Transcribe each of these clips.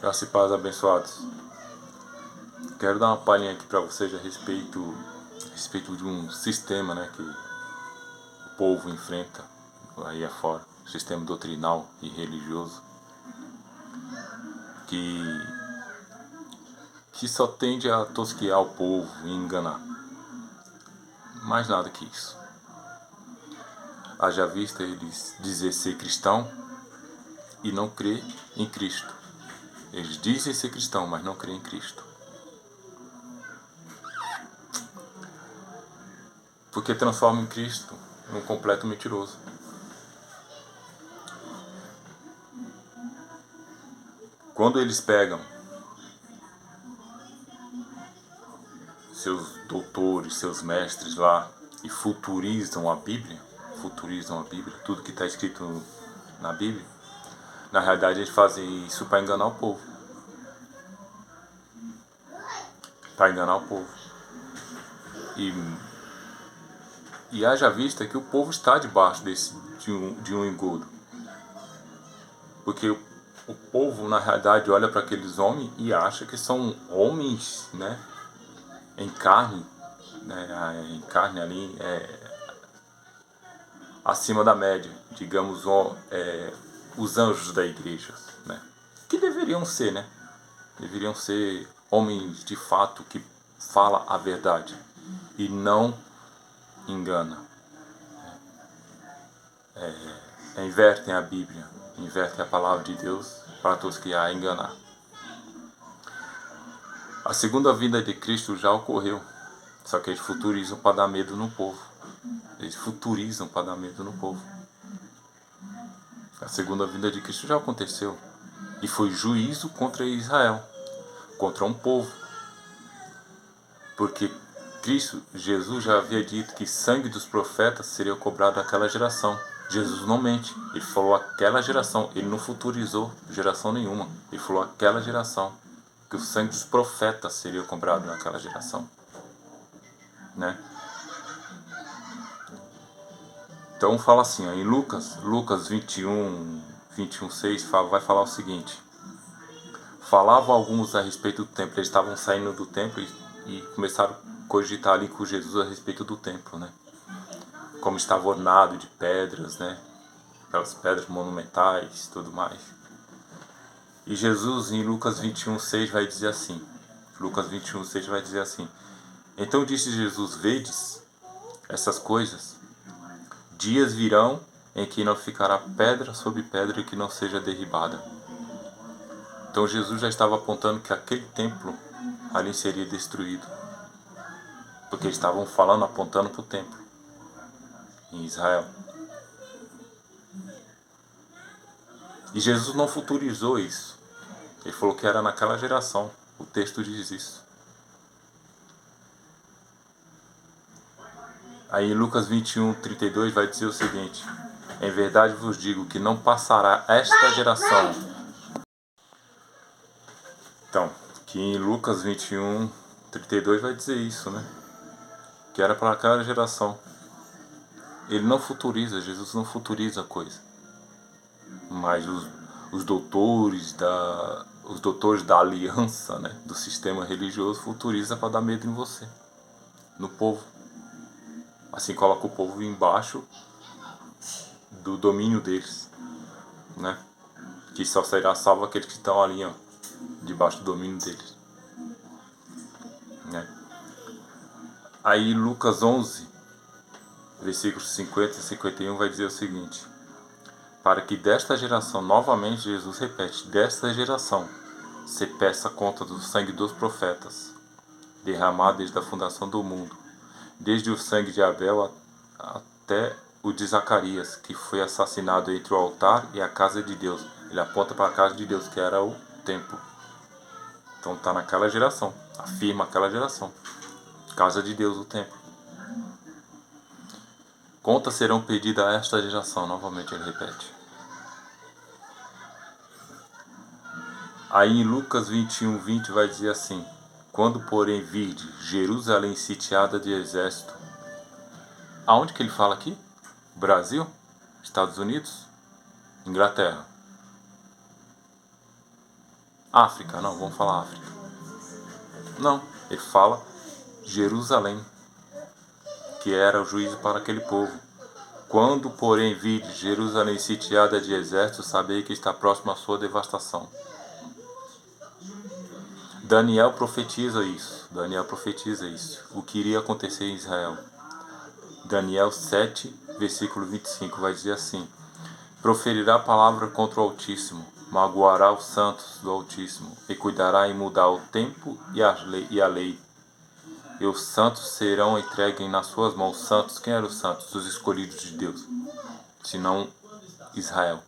Graça e paz, abençoados. Quero dar uma palhinha aqui para vocês a respeito de um sistema, né, que o povo enfrenta aí afora, sistema doutrinal e religioso, que só tende a tosquear o povo e enganar. Mais nada que isso. Haja vista eles dizer ser cristão e não crer em Cristo. Eles dizem ser cristão, mas não creem em Cristo. Porque transforma em Cristo num completo mentiroso. Quando eles pegam seus doutores, seus mestres lá e futurizam a Bíblia, tudo que está escrito na Bíblia, na realidade eles fazem isso para enganar o povo. E haja vista que o povo está debaixo de um engodo. Porque o povo, na realidade, olha para aqueles homens e acha que são homens, né, em carne, né, ali, acima da média, digamos, os anjos da igreja, né, que deveriam ser, né, deveriam ser homens de fato que falam a verdade e não engana. Invertem a Bíblia, invertem a palavra de Deus para tosquear e enganar. A segunda vinda de Cristo já ocorreu, só que eles futurizam para dar medo no povo. A segunda vinda de Cristo já aconteceu e foi juízo contra Israel, contra um povo. Porque Jesus já havia dito que sangue dos profetas seria cobrado àquela geração. Jesus não mente, ele falou aquela geração, ele não futurizou geração nenhuma, ele falou aquela geração, que o sangue dos profetas seria cobrado naquela geração, né? Então fala assim, ó, em Lucas 21:6 vai falar o seguinte: falavam alguns a respeito do templo, eles estavam saindo do templo e começaram a cogitar ali com Jesus a respeito do templo, né? Como estava ornado de pedras, né? Aquelas pedras monumentais, tudo mais. E Jesus em Lucas 21:6 vai dizer assim: então disse Jesus: vedes essas coisas? Dias virão em que não ficará pedra sobre pedra que não seja derribada. Então Jesus já estava apontando que aquele templo ali seria destruído. Porque eles estavam apontando para o templo em Israel. E Jesus não futurizou isso. Ele falou que era naquela geração. O texto diz isso. Aí em Lucas 21:32 vai dizer o seguinte: em verdade vos digo que não passará esta geração. Então, que em Lucas 21:32 vai dizer isso, né? Que era para aquela geração. Ele não futuriza, Jesus não futuriza a coisa. Mas os doutores da aliança, né, do sistema religioso futuriza para dar medo em você, no povo. Assim coloca o povo embaixo do domínio deles, né? Que só será salvo aqueles que estão ali, ó, debaixo do domínio deles, né? Aí Lucas 11, versículos 50 e 51 vai dizer o seguinte: para que desta geração, novamente Jesus repete, desta geração se peça conta do sangue dos profetas, derramado desde a fundação do mundo, desde o sangue de Abel até o de Zacarias, que foi assassinado entre o altar e a casa de Deus. Ele aponta para a casa de Deus, que era o templo. Então está naquela geração, afirma aquela geração. Casa de Deus, o templo. Contas serão pedidas a esta geração, novamente ele repete. Aí em Lucas 21:20 vai dizer assim: quando porém virde Jerusalém sitiada de exército. Aonde que ele fala aqui? Brasil? Estados Unidos? Inglaterra? África, não, vamos falar África. Não, ele fala Jerusalém, que era o juízo para aquele povo. Quando, porém, vide Jerusalém sitiada de exércitos, sabei que está próximo à sua devastação. Daniel profetiza isso. O que iria acontecer em Israel. Daniel 7, versículo 25, vai dizer assim: proferirá palavra contra o Altíssimo, magoará os santos do Altíssimo, e cuidará em mudar o tempo e a lei. E os santos serão entregues nas suas mãos. Santos, quem eram os santos? Os escolhidos de Deus. Senão Israel.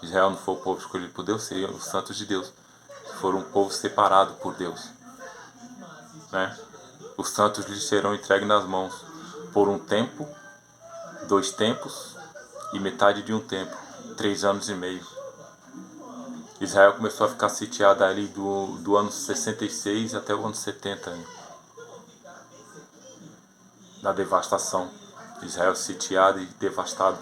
Israel não foi o povo escolhido por Deus, seriam os santos de Deus. Foram um povo separado por Deus. Né? Os santos lhes serão entregues nas mãos por um tempo, 2 tempos e metade de um tempo, 3 anos e meio. Israel começou a ficar sitiada ali do ano 66 até o ano 70. Na devastação. Israel sitiado e devastado.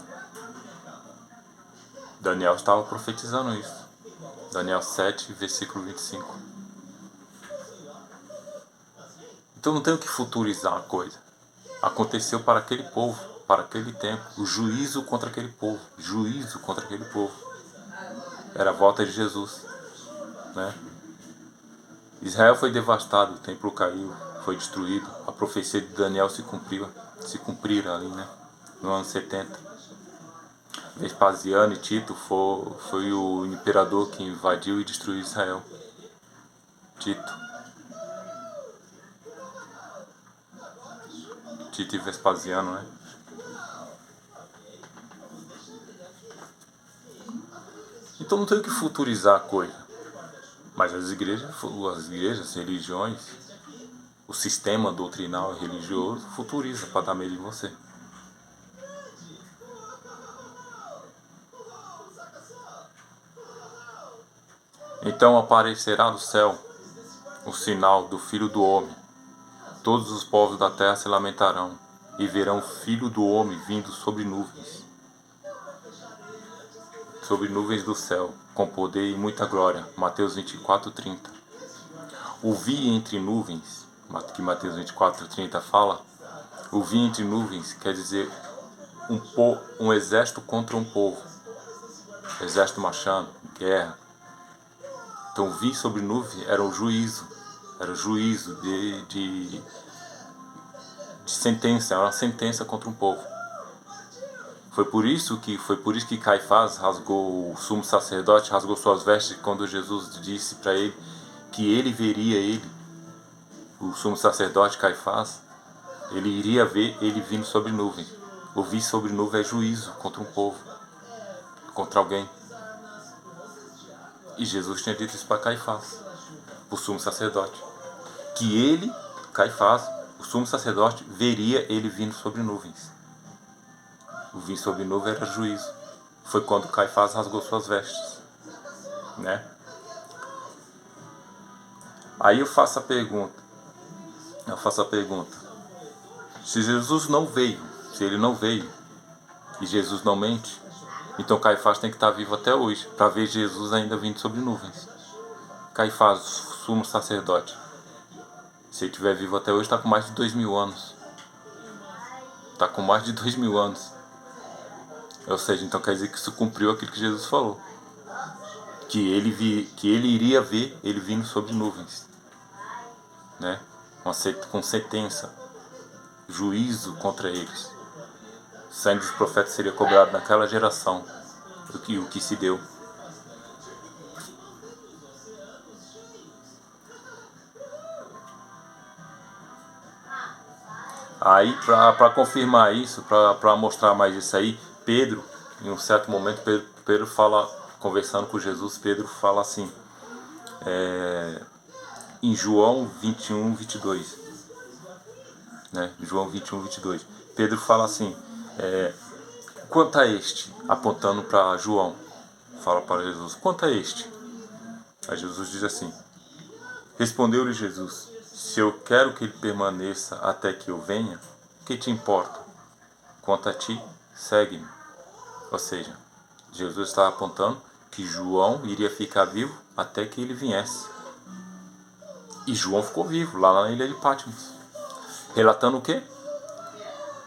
Daniel estava profetizando isso. Daniel 7, versículo 25. Então não tem o que futurizar a coisa. Aconteceu para aquele povo, para aquele tempo. O juízo contra aquele povo. Era a volta de Jesus. Né? Israel foi devastado, o templo caiu, foi destruído. A profecia de Daniel se cumpriram ali, né? No ano 70. Vespasiano e Tito foi o imperador que invadiu e destruiu Israel. Tito e Vespasiano, né? Então não tem o que futurizar a coisa. Mas as igrejas, as religiões, o sistema doutrinal e religioso futuriza para dar medo em você. Então aparecerá do céu o sinal do Filho do Homem. Todos os povos da terra se lamentarão e verão o Filho do Homem vindo sobre nuvens do céu, com poder e muita glória. Mateus 24:30. O vi entre nuvens, que Mateus 24:30 fala, o vi entre nuvens quer dizer um exército contra um povo. Exército marchando, guerra. Então vi sobre nuvem era o juízo de sentença, era uma sentença contra um povo. Foi por isso que Caifás rasgou, o sumo sacerdote rasgou suas vestes quando Jesus disse para ele que ele veria ele, o sumo sacerdote Caifás, ele iria ver ele vindo sobre nuvem. O vir sobre nuvem é juízo contra um povo, contra alguém. E Jesus tinha dito isso para Caifás, o sumo sacerdote, que ele, Caifás, o sumo sacerdote, veria ele vindo sobre nuvens. O vir sobre nuvem era juízo. Foi quando Caifás rasgou suas vestes, né? Aí eu faço a pergunta. Se Jesus não veio, se ele não veio, e Jesus não mente, então Caifás tem que estar vivo até hoje, para ver Jesus ainda vindo sobre nuvens. Caifás, sumo sacerdote, se ele estiver vivo até hoje, está com mais de 2000 anos. Está com mais de 2000 anos. Ou seja, então quer dizer que isso cumpriu aquilo que Jesus falou. Que ele iria ver ele vindo sobre nuvens. Né? Com sentença. Juízo contra eles. O sangue dos profetas seria cobrado naquela geração. O que se deu. Aí, para confirmar isso, para mostrar mais isso aí, Pedro, em um certo momento, Pedro fala, conversando com Jesus, Pedro fala assim, em João 21, 22. Né? João 21, 22. Pedro fala assim, quanto a este, apontando para João, fala para Jesus, quanto a este? Aí Jesus diz assim, respondeu-lhe Jesus, se eu quero que ele permaneça até que eu venha, que te importa? Quanto a ti, segue-me. Ou seja, Jesus está apontando que João iria ficar vivo até que ele viesse. E João ficou vivo lá na ilha de Patmos. Relatando o quê?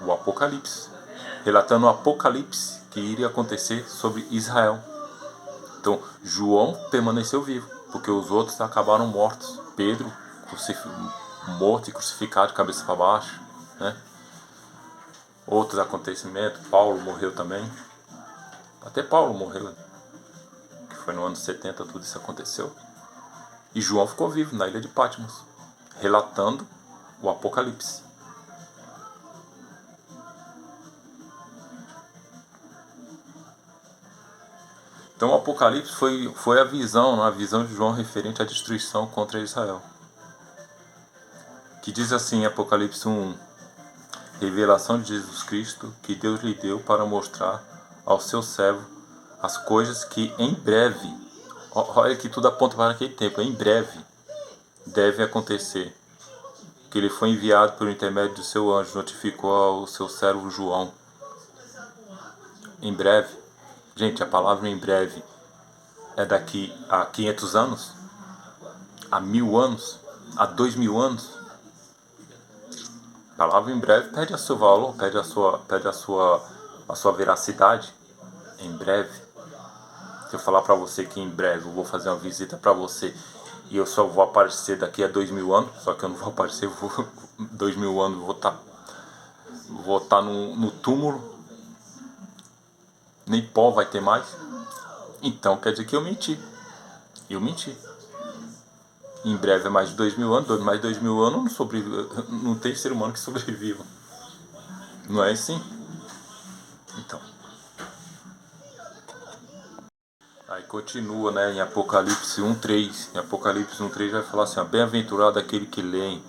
O Apocalipse. Relatando o Apocalipse que iria acontecer sobre Israel. Então, João permaneceu vivo, porque os outros acabaram mortos. Pedro, morto e crucificado de cabeça para baixo, né? Outros acontecimentos, Paulo morreu também. Até Paulo morreu, que foi no ano 70 tudo isso aconteceu. E João ficou vivo na ilha de Patmos, relatando o Apocalipse. Então o Apocalipse foi a visão de João referente à destruição contra Israel. Que diz assim, Apocalipse 1:1: revelação de Jesus Cristo, que Deus lhe deu para mostrar ao seu servo as coisas que em breve, olha que tudo aponta para aquele tempo, em breve deve acontecer. Que ele foi enviado por intermédio do seu anjo, notificou ao seu servo João. Em breve, gente, a palavra em breve é daqui a 500 anos? A 1000 anos? A 2000 anos? A palavra em breve perde o seu valor, perde a sua veracidade. Em breve. Se eu falar para você que em breve eu vou fazer uma visita para você e eu só vou aparecer daqui a 2000 anos, só que eu não vou aparecer, 2000 anos vou estar no túmulo, nem pó vai ter mais. Então quer dizer que eu menti. Em breve é mais de 2000 anos, mais de 2000 anos não tem ser humano que sobreviva. Não é assim? Então. Aí continua, né, em Apocalipse 1:3. Em Apocalipse 1:3 vai falar assim: bem-aventurado aquele que lê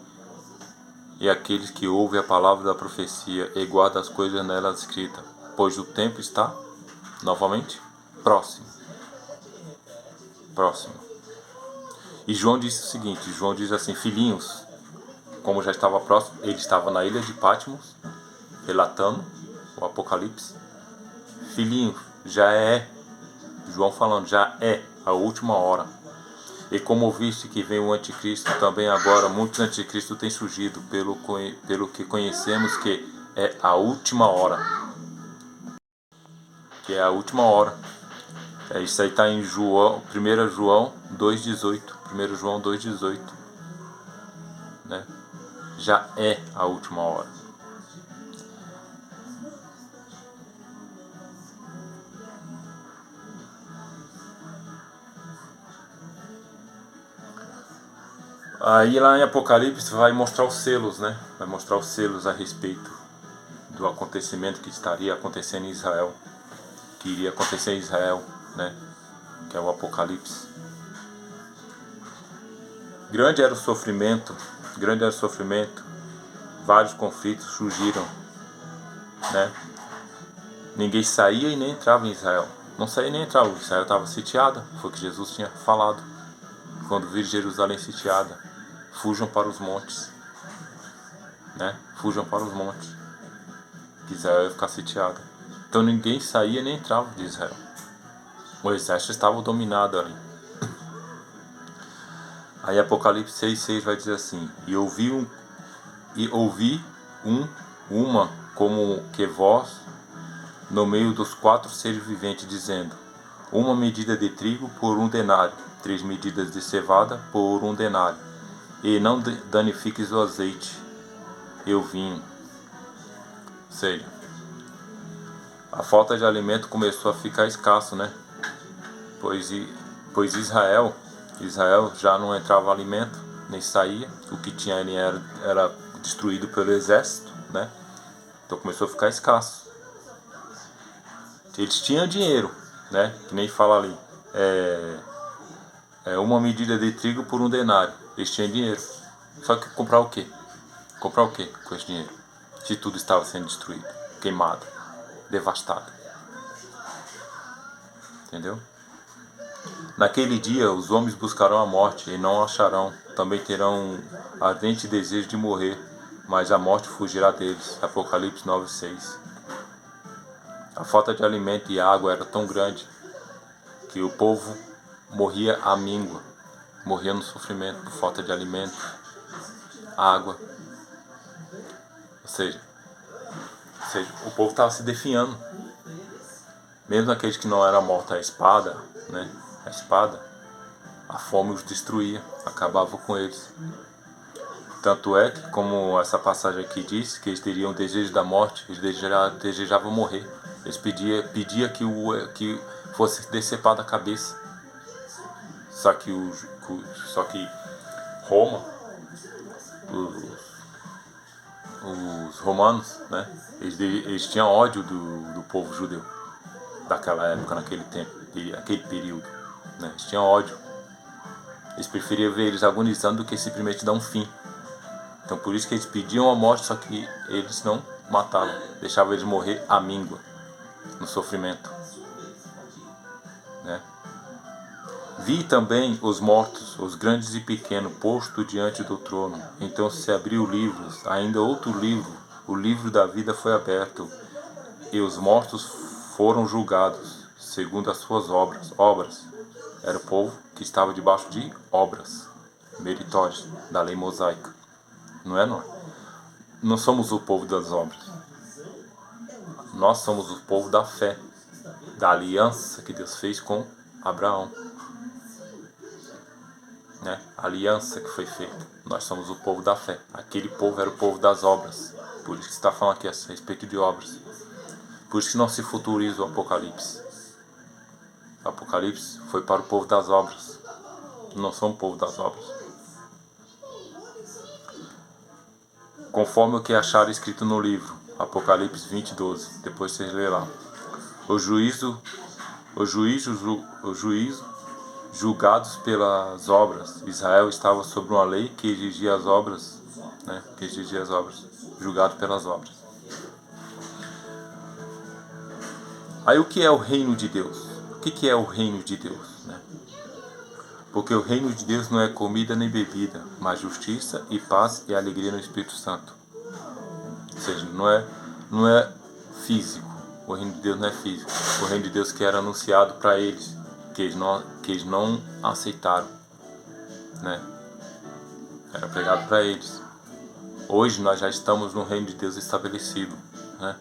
e aqueles que ouvem a palavra da profecia e guardam as coisas nela escritas, pois o tempo está, novamente, próximo. E João disse o seguinte, João diz assim: filhinhos, como já estava próximo, ele estava na ilha de Patmos, relatando o Apocalipse. Filhinhos, João falando, já é a última hora. E como ouviste que vem o anticristo, também agora muitos anticristos têm surgido, pelo que conhecemos que é a última hora. Que é a última hora. Isso aí está em 1 João 2,18. 1 João 2,18. Né? Já é a última hora. Aí lá em Apocalipse vai mostrar os selos, né? Vai mostrar os selos a respeito do acontecimento que estaria acontecendo em Israel. Que iria acontecer em Israel, né? Que é o Apocalipse. Grande era o sofrimento, vários conflitos surgiram, né? Ninguém saía e nem entrava em Israel. Não saía nem entrava, Israel estava sitiada, foi o que Jesus tinha falado. Quando vir Jerusalém sitiada, fujam para os montes, né? Fujam para os montes, que Israel ia ficar sitiada. Então ninguém saía nem entrava de Israel. O exército estava dominado ali. Aí Apocalipse 6:6 vai dizer assim: e ouvi uma como que voz no meio dos 4 seres viventes, dizendo: uma medida de trigo por 1 denário, 3 medidas de cevada por 1 denário, e não danifiques o azeite e o vinho. Ou seja, a falta de alimento começou a ficar escasso, né? Pois Israel já não entrava alimento, nem saía. O que tinha ali era destruído pelo exército, né? Então começou a ficar escasso. Eles tinham dinheiro, né? Que nem fala ali. Uma medida de trigo por 1 denário. Eles tinham dinheiro. Só que comprar o quê? Comprar o quê com esse dinheiro? Se tudo estava sendo destruído, queimado, devastado. Entendeu? Naquele dia os homens buscarão a morte e não a acharão. Também terão ardente desejo de morrer, mas a morte fugirá deles. Apocalipse 9:6. A falta de alimento e água era tão grande que o povo morria à míngua, morria no sofrimento, por falta de alimento, água. Ou seja, o povo estava se definhando. Mesmo aqueles que não eram mortos à espada, né? A espada, a fome os destruía, acabava com eles. Tanto é que, como essa passagem aqui diz, que eles teriam o desejo da morte, eles desejavam morrer. Eles pediam que fosse decepada a cabeça. Só que Roma, os romanos, né? Eles tinham ódio do povo judeu daquela época, naquele tempo, aquele período, né? Eles tinham ódio. Eles preferiam ver eles agonizando do que simplesmente dar um fim. Então por isso que eles pediam a morte, só que eles não matavam, deixavam eles morrer à míngua, no sofrimento, né? Vi também os mortos, os grandes e pequenos, posto diante do trono. Então se abriu livros, ainda outro livro, o livro da vida foi aberto, e os mortos foram julgados, segundo as suas obras. Era o povo que estava debaixo de obras meritórias, da lei mosaica. Não é nós. Não somos o povo das obras. Nós somos o povo da fé, da aliança que Deus fez com Abraão, né? A aliança que foi feita. Nós somos o povo da fé. Aquele povo era o povo das obras. Por isso que está falando aqui a respeito de obras. Por isso que não se futuriza o Apocalipse. O Apocalipse foi para o povo das obras. Não somos o povo das obras. Conforme o que acharam escrito no livro, Apocalipse 20:12. Depois vocês lerem lá. O juízo julgados pelas obras. Israel estava sob uma lei que exigia as obras, né? Julgado pelas obras. Aí o que é o reino de Deus? O que é o reino de Deus, né? Porque o reino de Deus não é comida nem bebida, mas justiça e paz e alegria no Espírito Santo. Ou seja, não é físico. O reino de Deus não é físico. O reino de Deus que era anunciado para eles, que eles não aceitaram, né? Era pregado para eles. Hoje nós já estamos no reino de Deus estabelecido, né?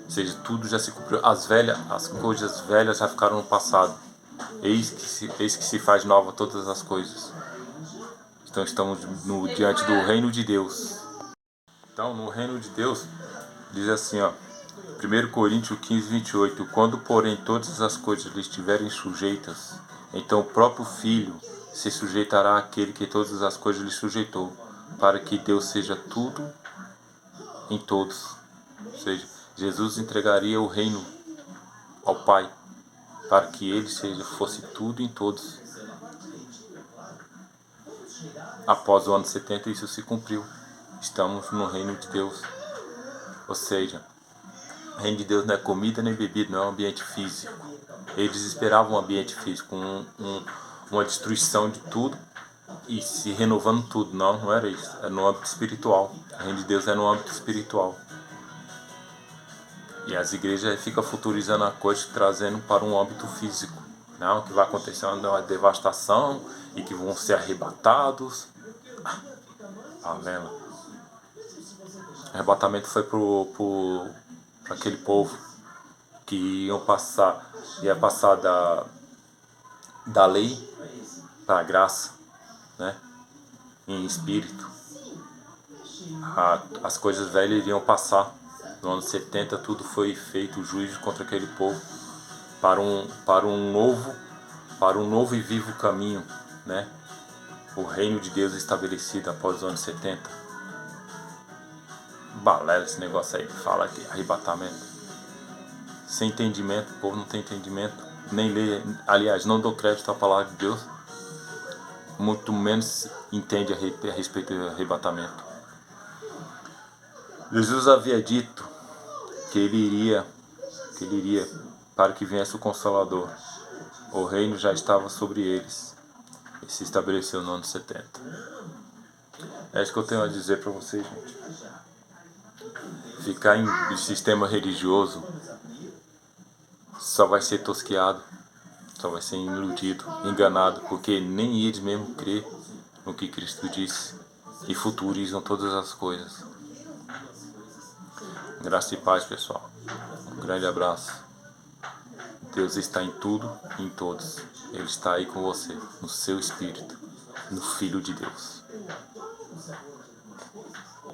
Ou seja, tudo já se cumpriu. As coisas velhas já ficaram no passado. Eis que se faz nova todas as coisas. Então estamos diante do reino de Deus. Então no reino de Deus diz assim, ó, 1 Coríntios 15:28. Quando porém todas as coisas lhe estiverem sujeitas, então o próprio Filho se sujeitará àquele que todas as coisas lhe sujeitou, para que Deus seja tudo em todos. Ou seja, Jesus entregaria o reino ao Pai, para que Ele fosse tudo em todos. Após o ano 70 isso se cumpriu. Estamos no reino de Deus. Ou seja, o reino de Deus não é comida nem bebida, não é um ambiente físico. Eles esperavam um ambiente físico, uma destruição de tudo e se renovando tudo. Não era isso. Era no âmbito espiritual. O reino de Deus é no âmbito espiritual. E as igrejas ficam futurizando a coisa, trazendo para um âmbito físico. Não, que vai acontecer uma devastação e que vão ser arrebatados. Tá vendo? O arrebatamento foi para aquele povo que ia passar da lei para a graça, né? Em espírito. As coisas velhas iriam passar. No ano 70 tudo foi feito, o juízo contra aquele povo para um novo e vivo caminho, né? O reino de Deus estabelecido após os anos 70. Balela esse negócio aí que fala que arrebatamento. Sem entendimento, o povo não tem entendimento, nem lê, aliás, não dou crédito à palavra de Deus, muito menos entende a respeito do arrebatamento. Jesus havia dito que ele iria para que viesse o Consolador. O reino já estava sobre eles e se estabeleceu no ano 70. É isso que eu tenho a dizer para vocês, gente. Ficar em sistema religioso só vai ser tosqueado. Só vai ser iludido, enganado, porque nem eles mesmo crê no que Cristo disse e futurizam todas as coisas. Graça e paz, pessoal. Um grande abraço. Deus está em tudo e em todos. Ele está aí com você, no seu espírito, no Filho de Deus.